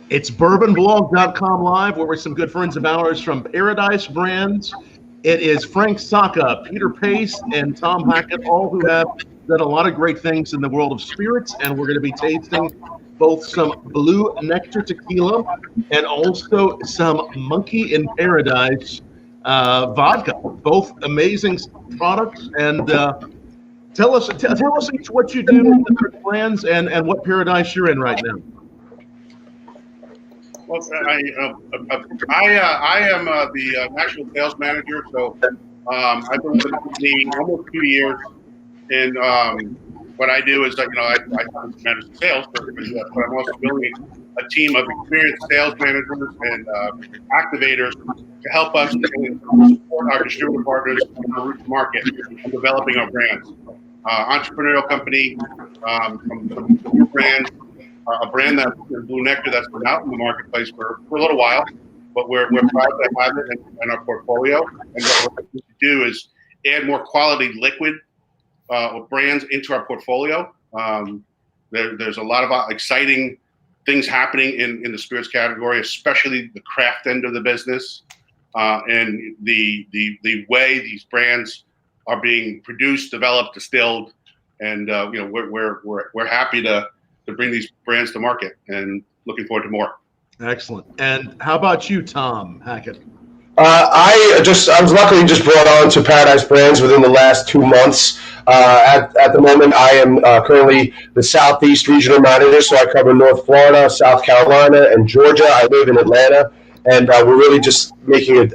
It's BourboBlog.com live, where we're some good friends of ours from Paradise Brands. It is Frank Saka, Peter Pace, and Tom Hackett, all who have done a lot of great things in the world of spirits, and we're going to be tasting both some Blue Nectar Tequila and also some Monkey in Paradise vodka. Both amazing products, and tell us each what you do with the brands and what paradise you're in right now. Well, I am the national sales manager, so I've been with the company almost 2 years, and what I do is I manage the sales, but I'm also building a team of experienced sales managers and activators to help us support our distributor partners in the route to market and developing our brands. Entrepreneurial company, some new brands. A brand that Blue Nectar that's been out in the marketplace for a little while, but we're proud to have it in our portfolio. And what we're going to do is add more quality liquid brands into our portfolio. There's a lot of exciting things happening in the spirits category, especially the craft end of the business, and the way these brands are being produced, developed, distilled, and we're happy to bring these brands to market, and looking forward to more. Excellent. And how about you, Tom Hackett? I was luckily just brought on to Paradise Brands within the last 2 months. At the moment, I am currently the Southeast Regional Manager, so I cover North Florida, South Carolina, and Georgia. I live in Atlanta, and we're really just making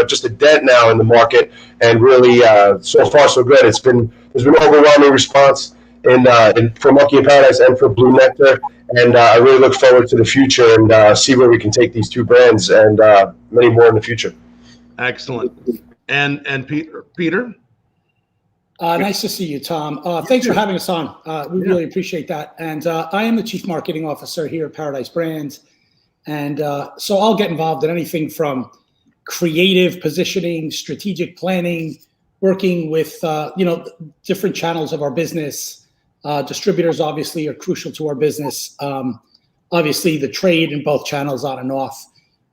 just a dent now in the market, and really so far so good. There's been overwhelming response for Monkey in Paradise and for Blue Nectar, and I really look forward to the future and see where we can take these two brands and many more in the future. Excellent. And Peter? Nice to see you, Tom. Thanks for having us on. We really appreciate that. And I am the Chief Marketing Officer here at Paradise Brands, and so I'll get involved in anything from creative positioning, strategic planning, working with different channels of our business. Distributors obviously are crucial to our business. Obviously the trade in both channels on and off.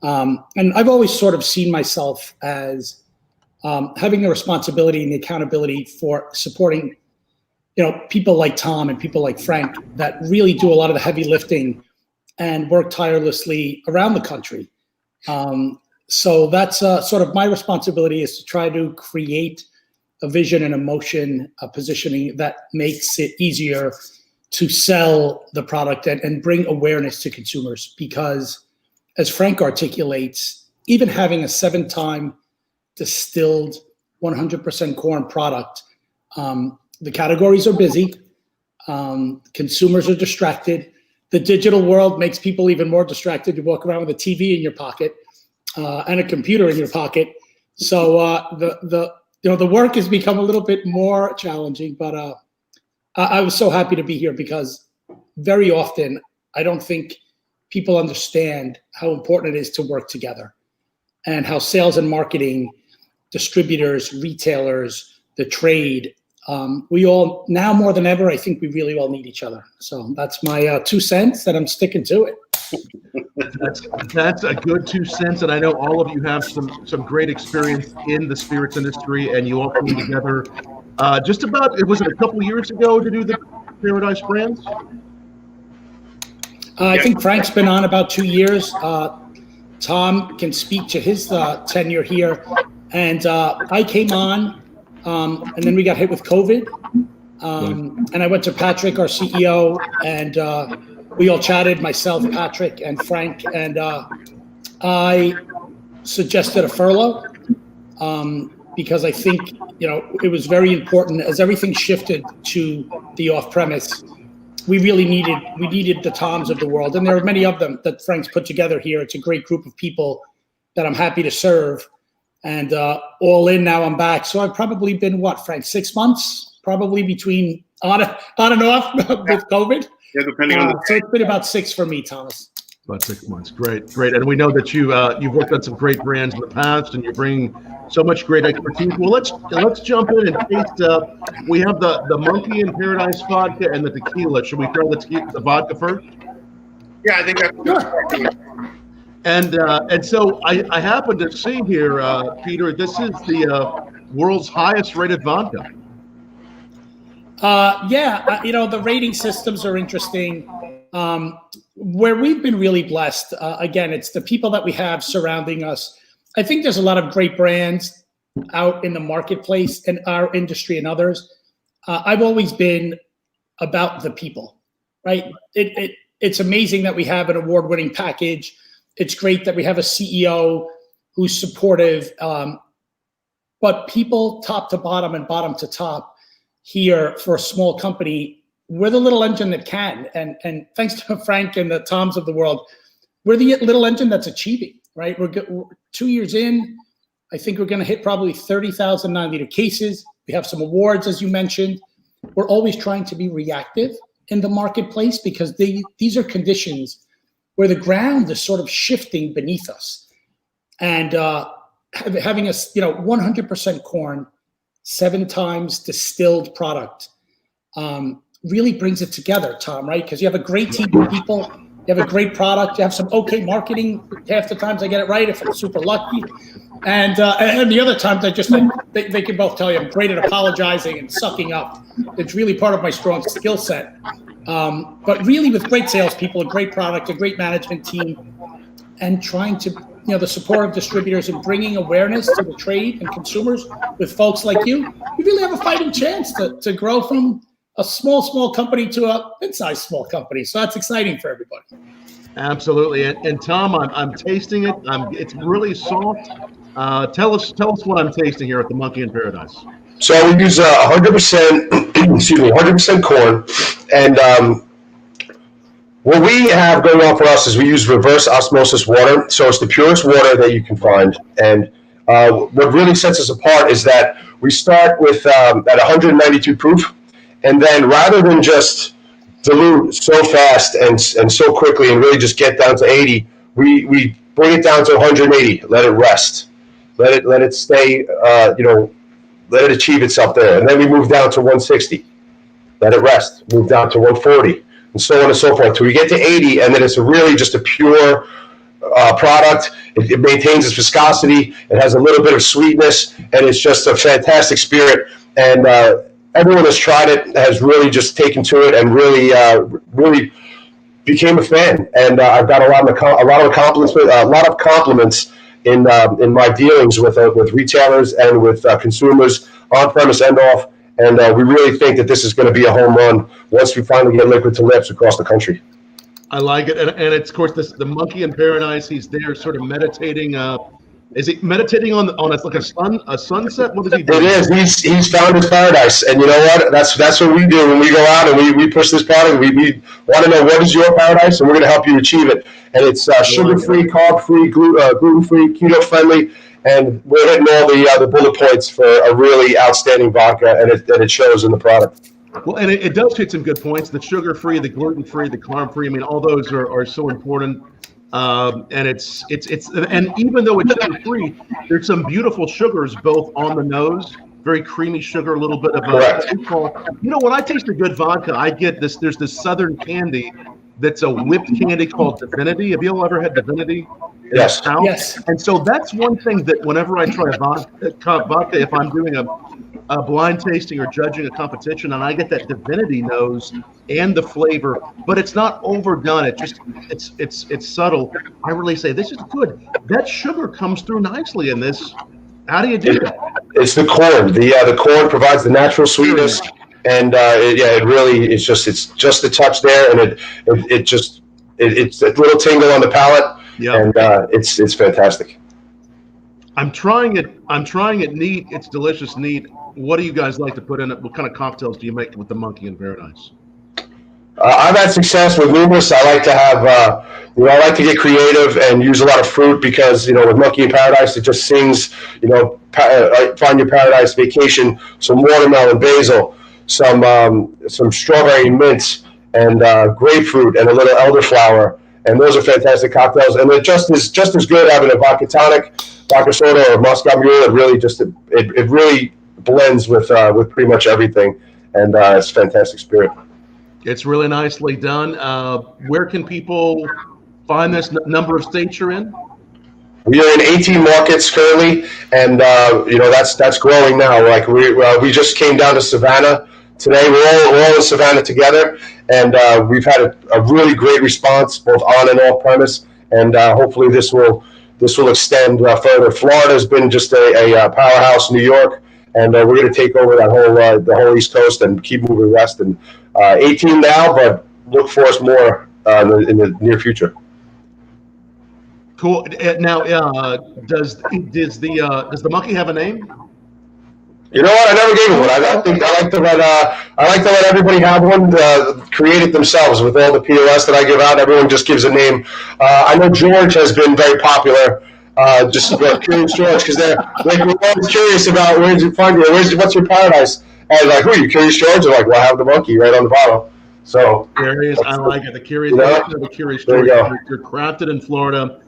And I've always sort of seen myself as having the responsibility and the accountability for supporting, people like Tom and people like Frank that really do a lot of the heavy lifting and work tirelessly around the country. So that's sort of my responsibility, is to try to create a vision and emotion, a positioning that makes it easier to sell the product and bring awareness to consumers. Because as Frank articulates, even having a 7-time distilled 100% corn product, the categories are busy, consumers are distracted. The digital world makes people even more distracted. You walk around with a TV in your pocket and a computer in your pocket. So the work has become a little bit more challenging, but I was so happy to be here, because very often I don't think people understand how important it is to work together, and how sales and marketing, distributors, retailers, the trade, we all, now more than ever, I think we really all need each other. So that's my 2 cents, and I'm sticking to it. That's a good 2 cents, and I know all of you have some great experience in the spirits industry, and you all came together just about, was it a couple years ago to do the Paradise Brands? I think Frank's been on about 2 years. Tom can speak to his tenure here, and I came on, and then we got hit with COVID, and I went to Patrick, our CEO, and we all chatted, myself, Patrick, and Frank, and I suggested a furlough because I think, it was very important as everything shifted to the off-premise. We needed the Toms of the world, and there are many of them that Frank's put together here. It's a great group of people that I'm happy to serve, and all in now I'm back. So I've probably been, Frank, 6 months, probably between on and off with COVID. Yeah, depending on so it's been about 6 for me, Thomas. About 6 months. Great. And we know that you've worked on some great brands in the past, and you're bringing so much great expertise. Well, let's jump in and taste. We have the Monkey in Paradise vodka and the tequila. Should we try the vodka first? Yeah, I think that's And so I happen to see here, Peter, this is the world's highest rated vodka. The rating systems are interesting. Where we've been really blessed, again, it's the people that we have surrounding us. I think there's a lot of great brands out in the marketplace in our industry and others. I've always been about the people, right? It's amazing that we have an award-winning package. It's great that we have a CEO who's supportive, but people top to bottom and bottom to top here for a small company, we're the little engine that can. And thanks to Frank and the Toms of the world, we're the little engine that's achieving, right? We're 2 years in. I think we're going to hit probably 30,000 9-liter cases. We have some awards, as you mentioned. We're always trying to be reactive in the marketplace because these are conditions where the ground is sort of shifting beneath us. And having a 100% corn, 7 times distilled product really brings it together, Tom, right? Because you have a great team of people, you have a great product, you have some okay marketing. Half the times I get it right if I'm super lucky. And the other times they can both tell you I'm great at apologizing and sucking up. It's really part of my strong skill set. But really with great salespeople, a great product, a great management team, and trying to, the support of distributors and bringing awareness to the trade and consumers with folks like you, we really have a fighting chance to grow from a small company to a mid-sized small company. So that's exciting for everybody. Absolutely. And Tom, I'm tasting it. It's really soft. Tell us what I'm tasting here at the Monkey in Paradise. So we use 100% corn, and what we have going on for us is we use reverse osmosis water. So it's the purest water that you can find. And what really sets us apart is that we start with at 192 proof, and then rather than just dilute so fast and so quickly and really just get down to 80, we bring it down to 180, let it rest, let it stay, let it achieve itself there. And then we move down to 160, let it rest, move down to 140, and so on and so forth till we get to 80, and then it's really just a pure product. It maintains its viscosity. It has a little bit of sweetness, and it's just a fantastic spirit. And everyone that's tried it has really just taken to it and really became a fan. And I've got a lot of compliments in my dealings with retailers and with consumers on premise and off. And we really think that this is going to be a home run once we finally get liquid to lips across the country. I like it, and it's of course the Monkey in Paradise. He's there, sort of meditating. Is he meditating on like a sunset? What is he doing? It is. He's found his paradise, and you know what? That's what we do when we go out and we push this product. We want to know what is your paradise, and we're going to help you achieve it. And it's sugar-free, carb-free, gluten-free, keto-friendly. And we're hitting all the bullet points for a really outstanding vodka, and it shows in the product. Well, and it does hit some good points. The sugar-free, the gluten-free, the carb-free. I mean, all those are so important. And it's and even though it's sugar-free, there's some beautiful sugars both on the nose. Very creamy sugar, a little bit of when I taste a good vodka, I get this. There's this Southern candy that's a whipped candy called Divinity. Have you all ever had Divinity? Yes. Yes. And so that's one thing that whenever I try vodka, if I'm doing a blind tasting or judging a competition, and I get that Divinity nose and the flavor, but it's not overdone. It's subtle. I really say this is good. That sugar comes through nicely in this. How do you do that? It's the corn. The corn provides the natural sweetness, and it really is it's just a touch there, and it's a little tingle on the palate. Yeah, and it's fantastic. I'm trying it neat. It's delicious neat. What do you guys like to put in it? What kind of cocktails do you make with the Monkey in Paradise? I've had success with numerous. I like to have, I like to get creative and use a lot of fruit because, with Monkey in Paradise, it just sings, find your paradise vacation, some watermelon, basil, some strawberry mints, and grapefruit, and a little elderflower. And those are fantastic cocktails. And they're just as good having a vodka tonic, vodka soda, or Moscow Mule. It really it really blends with pretty much everything. And it's a fantastic spirit. It's really nicely done. Where can people find this? Number of states you're in? We are in 18 markets currently, and that's growing now. Like we just came down to Savannah today. We're all in Savannah together, and we've had a really great response both on and off premise, and hopefully this will extend further. Florida has been just a powerhouse. New York, and we're going to take over that the whole East Coast and keep moving west. And 18 now, but look for us more in the near future. Cool. Now, does the monkey have a name? You know what? I never gave it one. I like to let everybody have one. Create it themselves with all the POS that I give out. Everyone just gives a name. I know George has been very popular. Just Curious George, because they're like, we're always curious about where'd you find what's your paradise? And like, who are you, Curious George? They're like, well, I have the monkey right on the bottle. So Curious, I like it. The Curious, the Curious George. You're crafted in Florida.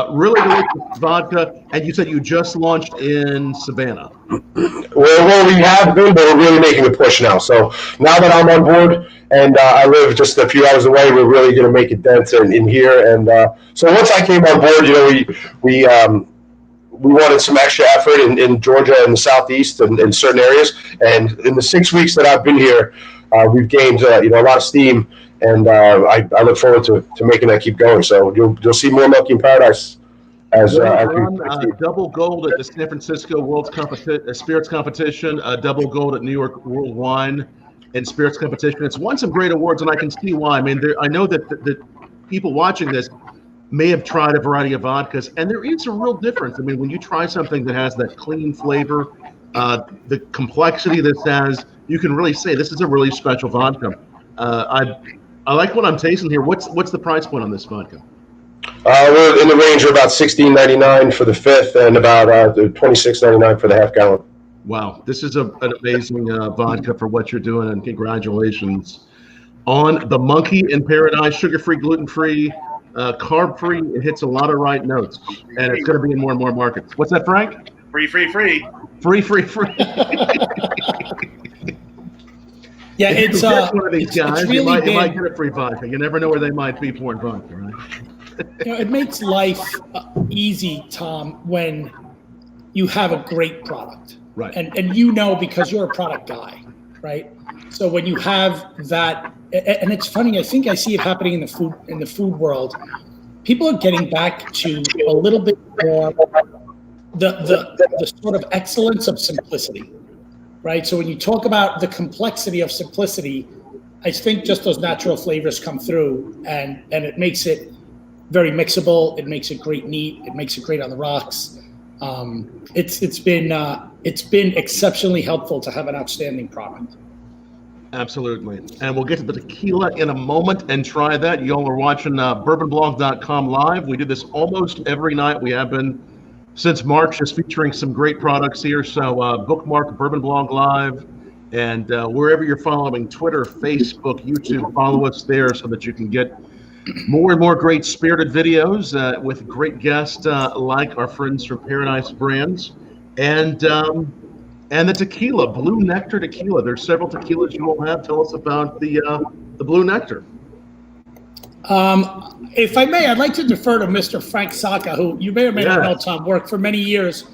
Really delicious vodka, and you said you just launched in Savannah. Well, we have been, but we're really making a push now. So now that I'm on board and I live just a few hours away, we're really going to make a dent in here. And so once I came on board, we wanted some extra effort in Georgia and the Southeast and in certain areas. And in the 6 weeks that I've been here, we've gained a lot of steam. And I look forward to making that keep going. So you'll see more Milky in Paradise as double gold at the San Francisco World Spirits Competition, double gold at New York World Wine and Spirits Competition. It's won some great awards, and I can see why. I mean, I know that people watching this may have tried a variety of vodkas, and there is a real difference. I mean, when you try something that has that clean flavor, the complexity this has, you can really say this is a really special vodka. I like what I'm tasting here. What's the price point on this vodka? We're in the range of about $16.99 for the fifth and about $26.99 for the half gallon. Wow, this is an amazing vodka for what you're doing, and congratulations on the Monkey in Paradise. Sugar-free, gluten-free, carb-free. It hits a lot of right notes, and it's going to be in more and more markets. What's that, Frank? Free. Free. Yeah, it's one of these guys. It's really you might get a free vodka. You never know where they might be pouring vodka, right? It makes life easy, Tom, when you have a great product, right? And because you're a product guy, right? So when you have that, and it's funny, I think I see it happening in the food world. People are getting back to a little bit more the sort of excellence of simplicity. Right. So when you talk about the complexity of simplicity, I think just those natural flavors come through, and it makes it very mixable. It makes it great neat. It makes it great on the rocks. It's been exceptionally helpful to have an outstanding product. Absolutely. And we'll get to the tequila in a moment and try that. You all are watching BourboBlog.com live. We do this almost every night. We have been since March, just featuring some great products here. So bookmark Bourbon Blog Live, and wherever you're following, Twitter, Facebook, YouTube, follow us there so that you can get more and more great spirited videos with great guests like our friends from Paradise Brands, and the tequila, Blue Nectar Tequila. There's several tequilas you will have. Tell us about the Blue Nectar. If I may, I'd like to defer to Mr. Frank Saka, who you may or may not know, Tom, worked for many years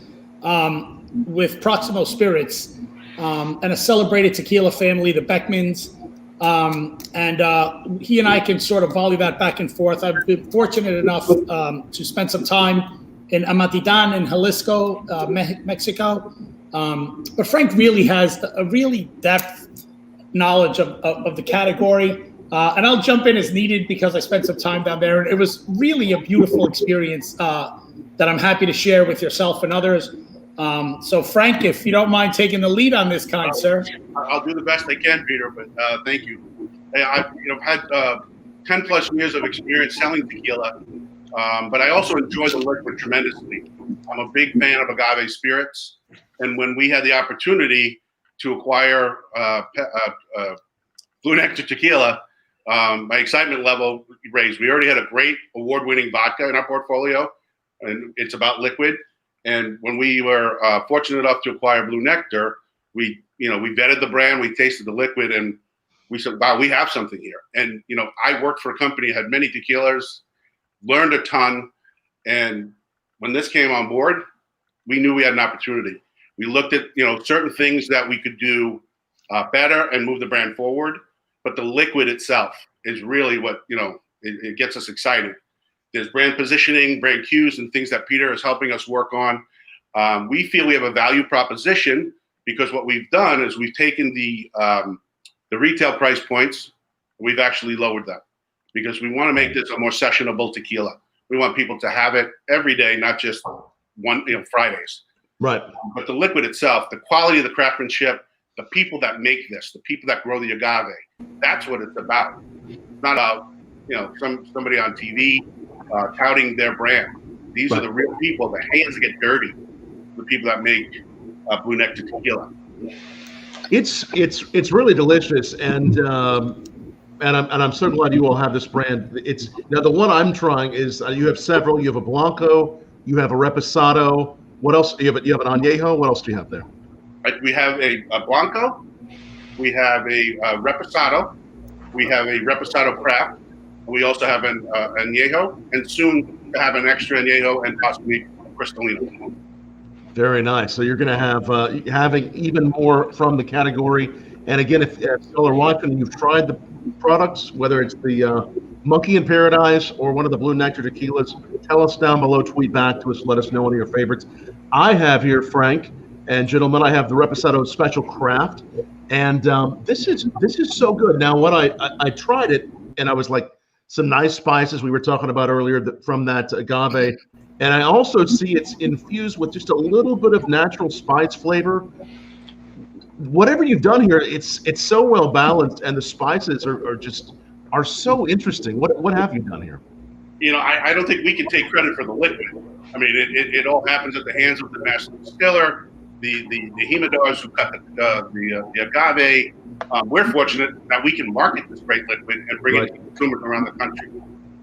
with Proximo Spirits and a celebrated tequila family, the Beckmans. And he and I can sort of volley that back and forth. I've been fortunate enough to spend some time in Amatitan in Jalisco, Mexico. But Frank really has a really depth knowledge of the category. And I'll jump in as needed because I spent some time down there. And it was really a beautiful experience that I'm happy to share with yourself and others. So, Frank, if you don't mind taking the lead on this, kind sir. I'll do the best I can, Peter, but thank you. I've had 10 plus years of experience selling tequila, but I also enjoy the liquid tremendously. I'm a big fan of agave spirits. And when we had the opportunity to acquire Blue Nectar Tequila, my excitement level raised. We already had a great award-winning vodka in our portfolio, and it's about liquid. And when we were fortunate enough to acquire Blue Nectar, we vetted the brand, we tasted the liquid, and we said, wow, we have something here. And, you know, I worked for a company, had many tequilas, learned a ton. And when this came on board, we knew we had an opportunity. We looked at, you know, certain things that we could do better and move the brand forward. But the liquid itself is really what, you know, it gets us excited. There's brand positioning, brand cues, and things that Peter is helping us work on. We feel we have a value proposition because what we've done is we've taken the retail price points, we've actually lowered them because we want to make this a more sessionable tequila. We want people to have it every day, not just Fridays. Right. But the liquid itself, the quality of the craftsmanship, the people that make this, the people that grow the agave, that's what it's about. It's not about, you know, somebody on TV touting their brand. These are the real people, the hands that get dirty, the people that make Blue Nectar Tequila. It's really delicious, and I'm so glad you all have this brand. It's now the one I'm trying is you have several. You have a Blanco, you have a Reposado. What else? You have an Añejo. What else do you have there? We have a Blanco, we have a Reposado, we have a Reposado Craft, and we also have an Añejo, and soon to have an extra Añejo and possibly Cristalino. Very nice. So you're going to have having even more from the category. And again, if y'all are watching and you've tried the products, whether it's the Monkey in Paradise or one of the Blue Nectar Tequilas, tell us down below, tweet back to us, let us know one of your favorites. I have here, Frank and gentlemen, I have the Reposado Special Craft, and this is so good. Now, when I tried it, and I was like, some nice spices we were talking about earlier from that agave. And I also see it's infused with just a little bit of natural spice flavor. Whatever you've done here, it's so well balanced, and the spices are so interesting. What have you done here? You know, I don't think we can take credit for the liquid. I mean, it all happens at the hands of the master distiller, the humidors who cut the agave. We're fortunate that we can market this great liquid and bring it to consumers around the country.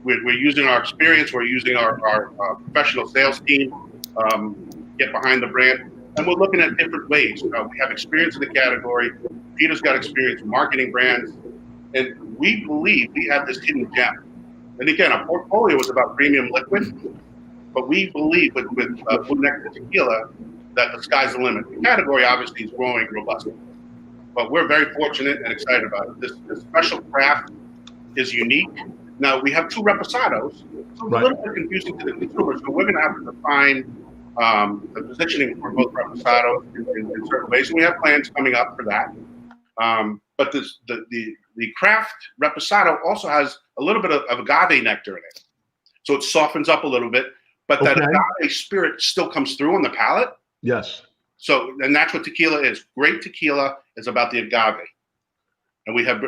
We're using our experience, we're using our professional sales team, get behind the brand, and we're looking at different ways. We have experience in the category. Peter's got experience in marketing brands, and we believe we have this hidden gem. And again, our portfolio is about premium liquid, but we believe with Blue Nectar Tequila that the sky's the limit. The category obviously is growing robustly, but we're very fortunate and excited about it. This special craft is unique. Now, we have two Reposados, so it's a little bit confusing to the consumer. So we're going to have to define the positioning for both Reposados in certain ways. And we have plans coming up for that. But the craft Reposado also has a little bit of agave nectar in it. So it softens up a little bit, but that agave spirit still comes through on the palate. Yes. So, and that's what tequila is. Great tequila is about the agave. And we have,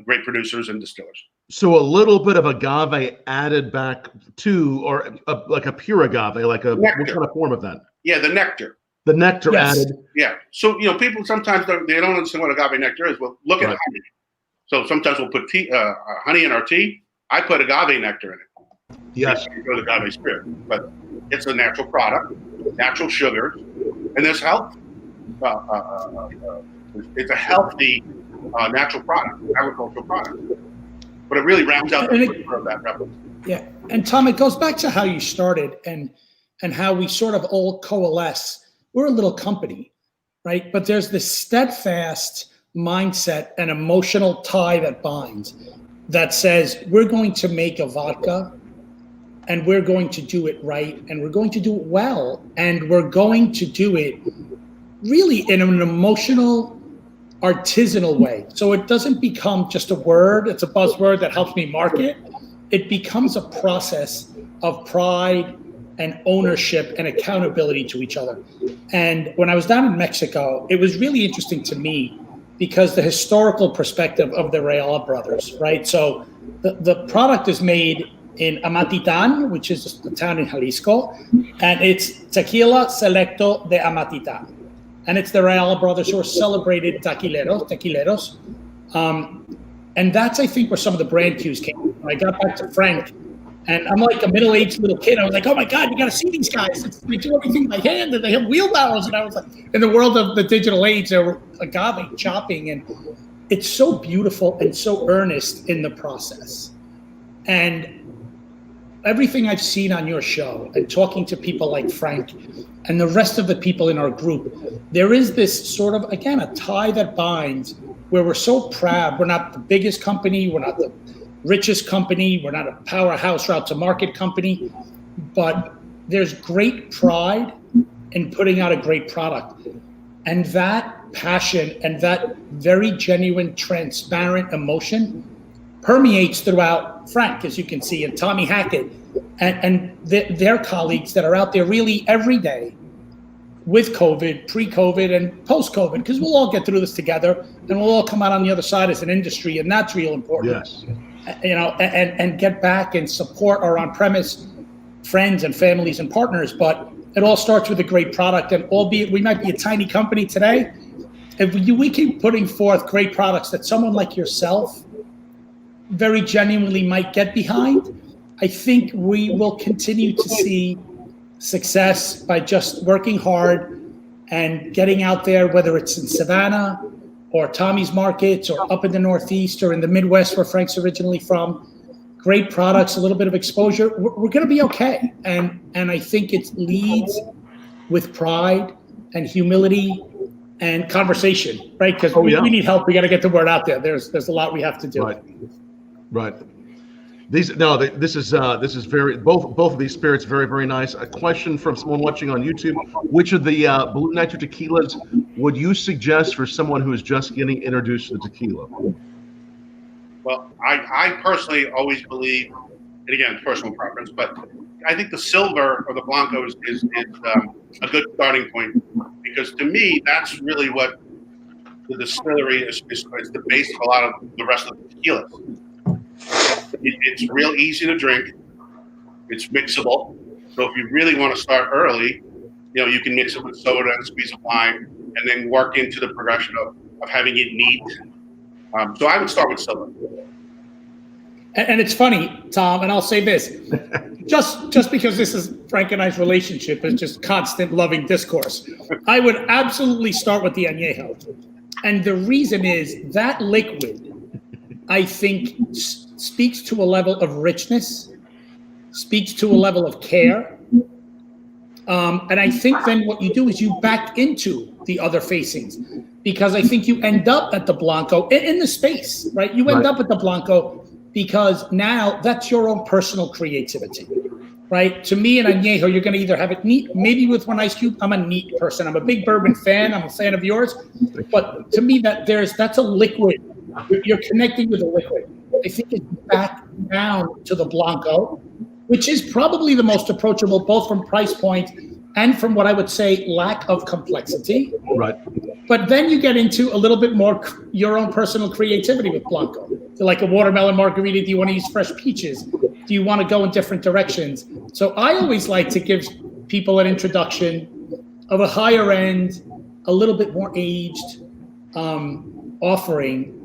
great producers and distillers. So a little bit of agave added back to, or like a pure agave, like a nectar. What kind of form of that? Yeah, the nectar. The nectar added. Yeah. So people sometimes they don't understand what agave nectar is. Well, look at honey. So sometimes we'll put honey in our tea. I put agave nectar in it. Yes. For the agave spirit, but it's a natural product, natural sugars, and there's health. It's a healthy natural product, agricultural product. But it really rounds out the flavor of that replica. Yeah, and Tom, it goes back to how you started and how we sort of all coalesce. We're a little company, right? But there's this steadfast mindset and emotional tie that binds, that says we're going to make a vodka, and we're going to do it right, and we're going to do it well, and we're going to do it really in an emotional, artisanal way. So it doesn't become just a word, it's a buzzword that helps me market. It becomes a process of pride and ownership and accountability to each other. And when I was down in Mexico, it was really interesting to me because the historical perspective of the Real brothers, right? So the product is made in Amatitan, which is a town in Jalisco, and it's Tequila Selecto de Amatitan. And it's the Real brothers who are celebrated tequileros. And that's, I think, where some of the brand cues came from. When I got back to Frank, and I'm like a middle-aged little kid. I was like, oh my God, you got to see these guys. They do everything by hand, and they have wheelbarrows. And I was like, in the world of the digital age, there were agave chopping. And it's so beautiful and so earnest in the process. And everything I've seen on your show and talking to people like Frank and the rest of the people in our group, there is this sort of, again, a tie that binds where we're so proud. We're not the biggest company. We're not the richest company. We're not a powerhouse route to market company, but there's great pride in putting out a great product. And that passion and that very genuine, transparent emotion permeates throughout Frank, as you can see, and Tommy Hackett and their colleagues that are out there really every day with COVID, pre-COVID, and post-COVID, because we'll all get through this together and we'll all come out on the other side as an industry, and that's real important. Yes. You know, and get back and support our on-premise friends and families and partners, but it all starts with a great product. And albeit we might be a tiny company today, if we keep putting forth great products that someone like yourself very genuinely might get behind, I think we will continue to see success by just working hard and getting out there, whether it's in Savannah or Tommy's markets or up in the Northeast or in the Midwest where Frank's originally from. Great products, a little bit of exposure. We're going to be okay. And I think it leads with pride and humility and conversation, right? Because we need help. We got to get the word out there. There's a lot we have to do. Right. This is very, both of these spirits very, very nice. A question from someone watching on YouTube: which of the Blue Nectar tequilas would you suggest for someone who is just getting introduced to the tequila? Well, I personally always believe, and again, personal preference, but I think the silver or the Blanco is a good starting point, because to me, that's really what the distillery is the base of a lot of the rest of the tequilas. It's real easy to drink. It's mixable. So if you really want to start early, you can mix it with soda and squeeze of lime, and then work into the progression of having it neat. So I would start with silver. And it's funny, Tom, and I'll say this, just because this is Frank and I's relationship is just constant loving discourse, I would absolutely start with the Añejo. And the reason is that liquid, I think, speaks to a level of richness, speaks to a level of care. And I think then what you do is you back into the other facings, because I think you end up at the Blanco in the space, right? You end up at the Blanco because now that's your own personal creativity, right? To me, an Añejo, you're going to either have it neat, maybe with one ice cube. I'm a neat person. I'm a big bourbon fan. I'm a fan of yours. But to me, that's a liquid. You're connecting with a liquid. I think it's back down to the Blanco, which is probably the most approachable, both from price point and from what I would say lack of complexity. Right. But then you get into a little bit more your own personal creativity with Blanco. So like a watermelon margarita, do you want to use fresh peaches? Do you want to go in different directions? So I always like to give people an introduction of a higher end, a little bit more aged offering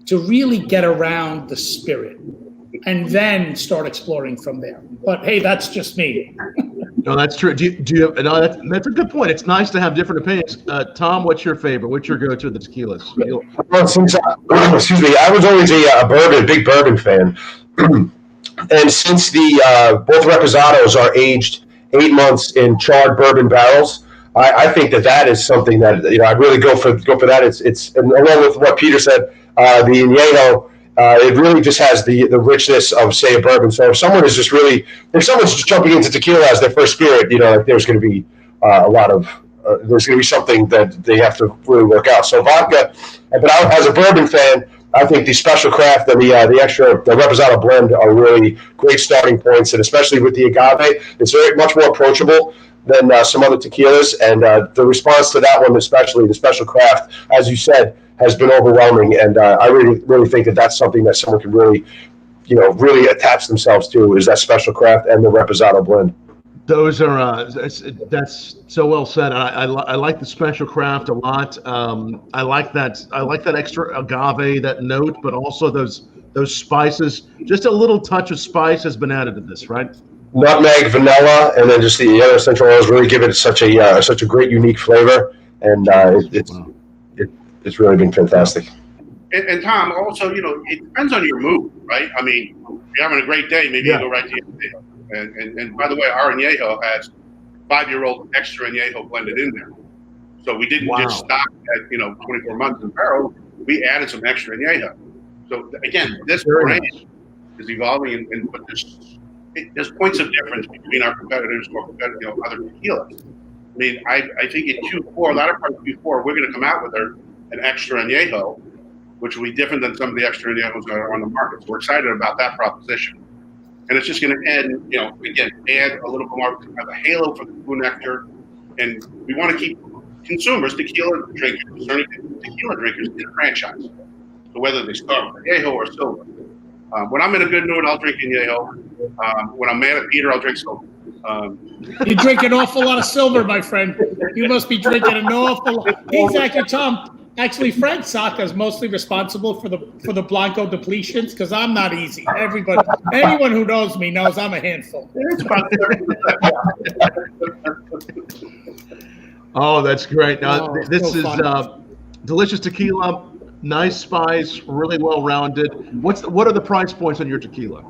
to really get around the spirit and then start exploring from there. But hey, that's just me. No, that's true. Do you that's a good point. It's nice to have different opinions. Tom, what's your favorite? What's your go-to of the tequilas? Well, since excuse me, I was always a big bourbon fan, and since the both Reposados are aged 8 months in charred bourbon barrels, I think that is something that I really go for that. It's and along with what Peter said, the Añejo. It really just has the richness of, say, a bourbon. So if someone's just jumping into tequila as their first spirit, there's going to be there's going to be something that they have to really work out. So vodka, but as a bourbon fan, I think the Special Craft and the Reposado blend are really great starting points, and especially with the agave, it's very much more approachable than some other tequilas, and the response to that one, especially the Special Craft, as you said, has been overwhelming, and I really think that that's something that someone can really, really attach themselves to, is that Special Craft and the Reposado blend. Those are that's so well said. I like the Special Craft a lot. I like that extra agave, that note, but also those spices. Just a little touch of spice has been added to this, right? Nutmeg, vanilla, and then just the other essential oils really give it such a great, unique flavor, and it's really been fantastic. And Tom, also, it depends on your mood, right? I mean, if you're having a great day, maybe you go right to Añejo. And by the way, our Añejo has 5-year-old extra Añejo blended in there. So we didn't just stop at 24 months in barrel. We added some extra Añejo. So again, this brand is evolving, but there's points of difference between our competitors or other tequilas. I mean, I think in Q4, a lot of parts of Q4, we're going to come out with an extra Añejo, which will be different than some of the extra Añejos that are on the market. So we're excited about that proposition. And it's just going to add, add a little bit more of a halo for the Blue Nectar. And we want to keep consumers, tequila drinkers, tequila drinkers in a franchise. So whether they start with Añejo or Silver. When I'm in a good mood, I'll drink Añejo. When I'm mad at Peter, I'll drink Silver. You drink an awful lot of Silver, my friend. You must be drinking an awful lot. Exactly, Tom. Actually, Frank Saka is mostly responsible for the Blanco depletions because I'm not easy. Anyone who knows me knows I'm a handful. Oh, that's great. Now, this is delicious tequila, nice spice, really well-rounded. What are the price points on your tequila?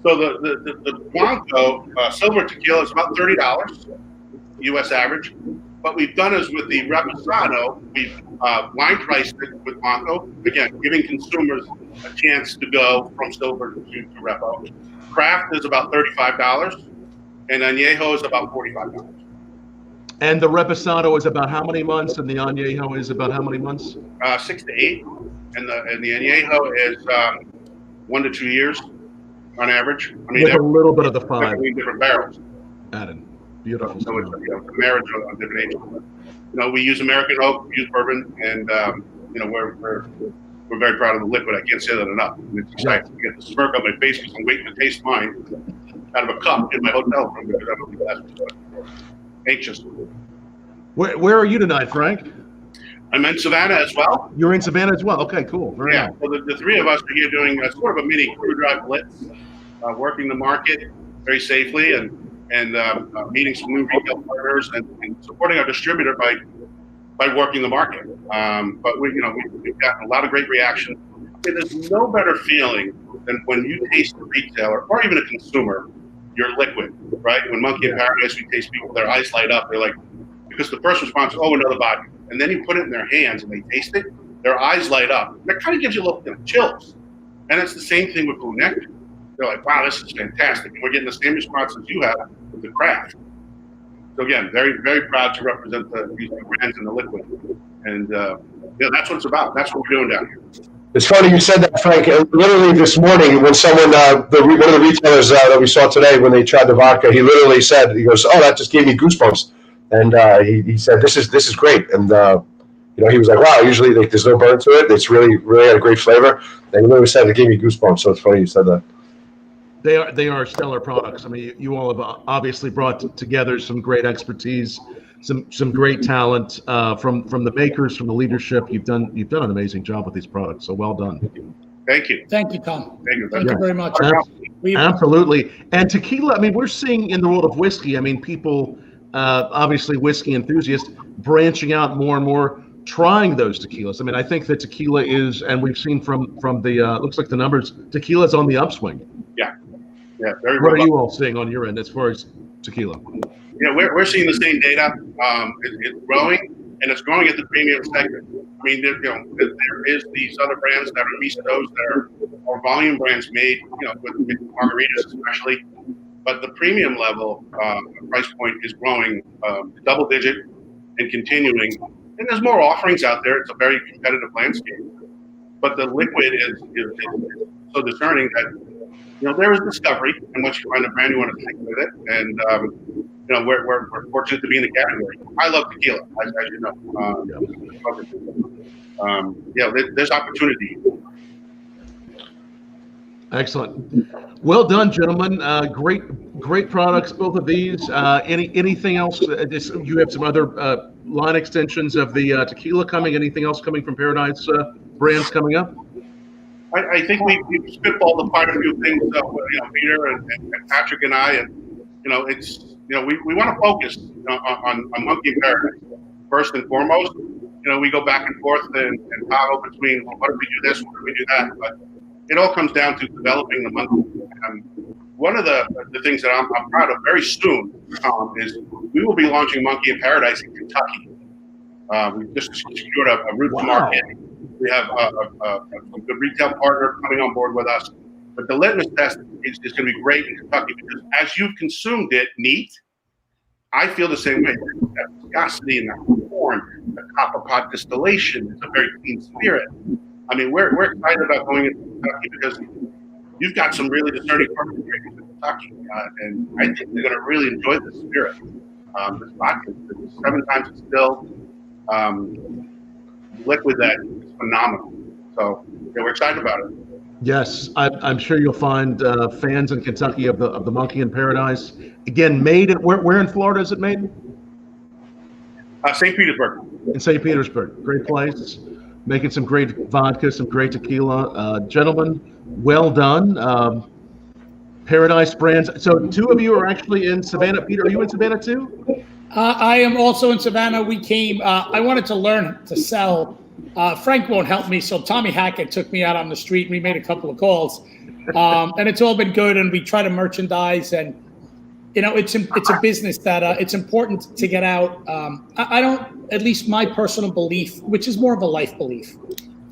So the Blanco silver tequila is about $30 U.S. average. What we've done is with the Reposado, we've line priced it with Blanco. Again, giving consumers a chance to go from silver to Repo. Craft is about $35, and Añejo is about $45. And the Reposado is about how many months, and the Añejo is about how many months? 6 to 8, and the Añejo is 1 to 2 years on average. I mean, with a little bit of the 5 different barrels added. Beautiful. So it's a marriage on different ages. We use American oak, we use bourbon, and we're very proud of the liquid. I can't say that enough. It's exciting to get the smirk on my face because I'm waiting to taste mine out of a cup in my hotel room because I'm anxious. Where are you tonight, Frank? I'm in Savannah as well. You're in Savannah as well. Okay, cool. Very nice. So the three of us are here doing sort of a mini crew drive blitz, working the market very safely and meeting some new retail partners and supporting our distributor by working the market. But we've gotten a lot of great reaction. There's no better feeling than when you taste a retailer or even a consumer your liquid, right? When Monkey in Paradise, we taste people, their eyes light up. They're like, because the first response is, oh, another vodka. And then you put it in their hands and they taste it, their eyes light up. That kind of gives you a little chills. And it's the same thing with Blue Nectar. They're like, wow, this is fantastic. And we're getting the same response as you have with the craft. So again, very, very proud to represent these brands in the liquid. And that's what it's about. That's what we're doing down here. It's funny you said that, Frank. Literally this morning, when someone, one of the retailers that we saw today, when they tried the vodka, he literally said, he goes, "Oh, that just gave me goosebumps." And he said, "This is great." And he was like, "Wow, usually there's no burn to it. It's really, really had a great flavor." And he literally said it gave me goosebumps. So it's funny you said that. They are stellar products. I mean, you all have obviously brought together some great expertise, some great talent from the makers, from the leadership. You've done an amazing job with these products. So well done. Thank you. Thank you, Tom. Thank you. Thank you very much. Absolutely. And tequila. I mean, we're seeing in the world of whiskey. I mean, people, obviously, whiskey enthusiasts, branching out more and more, trying those tequilas. I mean, I think that tequila is, and we've seen from the looks like the numbers, tequila is on the upswing. Yeah, very. What are you all seeing on your end as far as tequila? Yeah, we're seeing the same data. It's growing, and it's growing at the premium segment. I mean, there is these other brands that are mistos that are volume brands made, with margaritas especially. But the premium level price point is growing double digit and continuing. And there's more offerings out there. It's a very competitive landscape. But the liquid is so discerning that there is discovery, and once you find a brand, you want to stick with it. And we're fortunate to be in the category. I love tequila, as you know. There's opportunity. Excellent. Well done, gentlemen. Great products, both of these. Anything else? You have some other line extensions of the tequila coming. Anything else coming from Paradise brands coming up? I think we spitballed quite a few things, Peter and Patrick and I, and we want to focus on Monkey in Paradise first and foremost. we go back and forth and toggle between, well, what if we do this, what if we do that? But it all comes down to developing the monkey. One of the things that I'm proud of very soon is we will be launching Monkey in Paradise in Kentucky. We just secured a route to market. We have a good retail partner coming on board with us. But the litmus test is going to be great in Kentucky because as you've consumed it neat, I feel the same way. That viscosity in the corn, the copper pot distillation is a very clean spirit. I mean, we're excited about going into Kentucky because you've got some really discerning partners in Kentucky, and I think they're going to really enjoy this spirit. This vodka is 7 times distilled, liquid that is phenomenal. So yeah, we're excited about it. Yes, I'm sure you'll find fans in Kentucky of the Monkey in Paradise. Again, made at where in Florida is it made? St. Petersburg. In St. Petersburg, great place. Making some great vodka, some great tequila. Gentlemen, well done. Paradise Brands. So 2 of you are actually in Savannah. Peter, are you in Savannah too? I am also in Savannah. We came, I wanted to learn to sell. Frank won't help me, so Tommy Hackett took me out on the street. We made a couple of calls, and it's all been good. And we try to merchandise, and it's a business that it's important to get out. I don't, at least my personal belief, which is more of a life belief,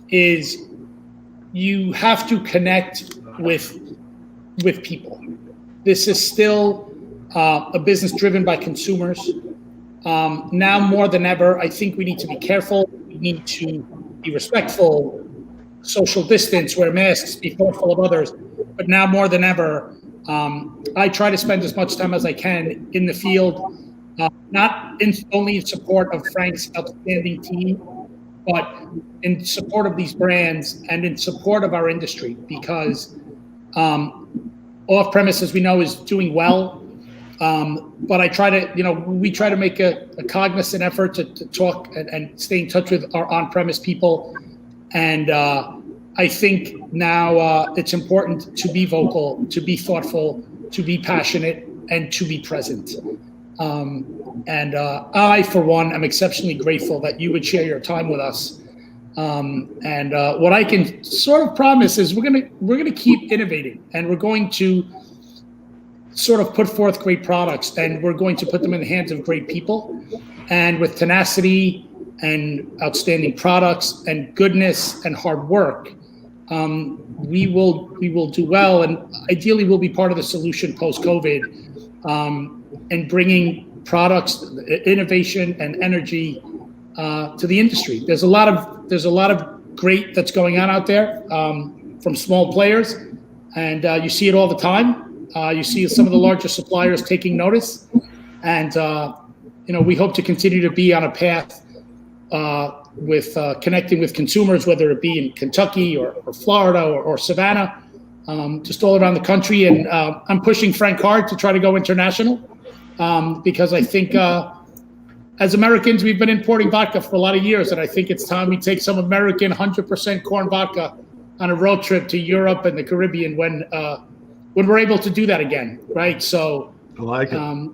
is you have to connect with people. This is still a business driven by consumers. Now more than ever, I think we need to be careful. We need to be respectful, social distance, wear masks, be thoughtful of others. But now more than ever, I try to spend as much time as I can in the field, not only in support of Frank's outstanding team, but in support of these brands and in support of our industry, because off-premise, as we know, is doing well. But I try to, we try to make a cognizant effort to talk and stay in touch with our on-premise people. And I think now it's important to be vocal, to be thoughtful, to be passionate, and to be present. And I, for one, am exceptionally grateful that you would share your time with us. And what I can sort of promise is we're gonna keep innovating, and we're going to sort of put forth great products, and we're going to put them in the hands of great people, and with tenacity and outstanding products and goodness and hard work, we will do well, and ideally we'll be part of the solution post-COVID, and bringing products, innovation, and energy to the industry. There's a lot of great that's going on out there from small players, and you see it all the time. You see some of the larger suppliers taking notice, and we hope to continue to be on a path with connecting with consumers, whether it be in Kentucky or Florida or Savannah, just all around the country. And I'm pushing Frank hard to try to go international, because I think as Americans, we've been importing vodka for a lot of years, and I think it's time we take some American 100% corn vodka on a road trip to Europe and the Caribbean when we're able to do that again, right? So, I like it.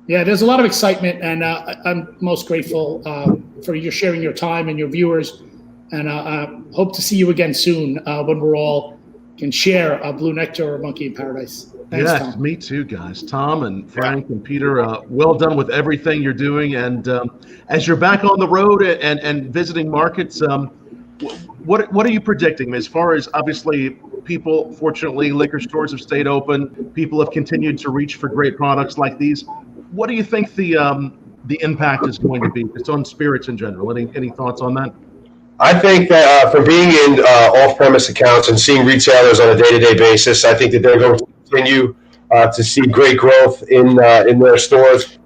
Yeah, there's a lot of excitement, and I'm most grateful for your sharing your time and your viewers, and I hope to see you again soon when we're all can share a Blue Nectar or Monkey in Paradise. Thanks, yes, Tom. Me too, guys. Tom and Frank and Peter, well done with everything you're doing, and as you're back on the road and visiting markets, what are you predicting as far as, obviously, people, fortunately, liquor stores have stayed open. People have continued to reach for great products like these. What do you think the impact is going to be just on spirits in general? Any thoughts on that? I think that from being in off-premise accounts and seeing retailers on a day-to-day basis, I think that they're going to continue to see great growth in their stores.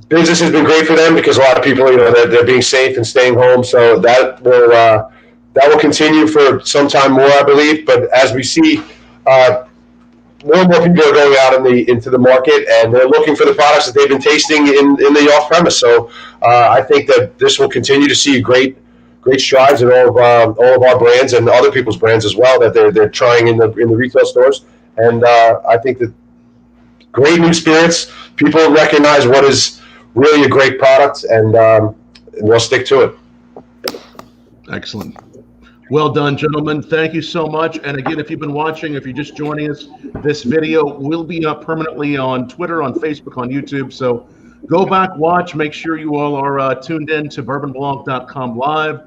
Business has been great for them because a lot of people, they're being safe and staying home. So that will continue for some time more, I believe. But as we see, more and more people are going out into the market, and they're looking for the products that they've been tasting in the off-premise. So I think that this will continue to see great strides in all of our brands and other people's brands as well that they're trying in the retail stores. And I think that great new spirits, people recognize what is really a great product, and we'll stick to it. Excellent. Well done, gentlemen. Thank you so much. And again, if you've been watching, if you're just joining us, this video will be up permanently on Twitter, on Facebook, on YouTube. So go back, watch. Make sure you all are tuned in to BourboBlog.com live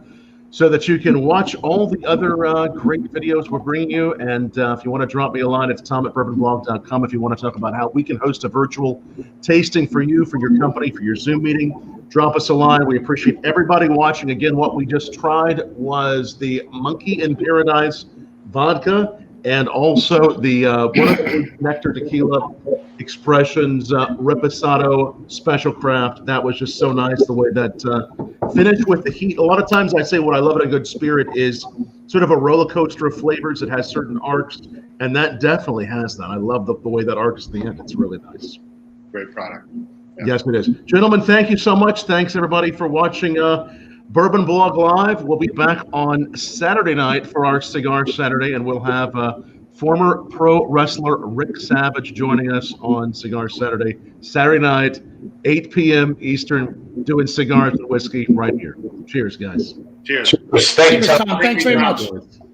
so that you can watch all the other great videos we're bringing you. And if you want to drop me a line, it's tom@BourboBlog.com if you want to talk about how we can host a virtual tasting for you, for your company, for your Zoom meeting. Drop us a line. We appreciate everybody watching. Again, what we just tried was the Monkey in Paradise vodka and also the one of the Blue Nectar Tequila Expressions Reposado Special Craft. That was just so nice the way that finished with the heat. A lot of times I say what I love in a good spirit is sort of a roller coaster of flavors. It has certain arcs, and that definitely has that. I love the way that arcs at the end. It's really nice. Great product. Yeah. Yes, it is. Gentlemen, thank you so much. Thanks, everybody, for watching Bourbon Blog Live. We'll be back on Saturday night for our Cigar Saturday, and we'll have former pro wrestler Rick Savage joining us on Cigar Saturday, Saturday night, 8 p.m. Eastern, doing cigars and whiskey right here. Cheers, guys. Cheers. Thank you, Tom. Thanks very much.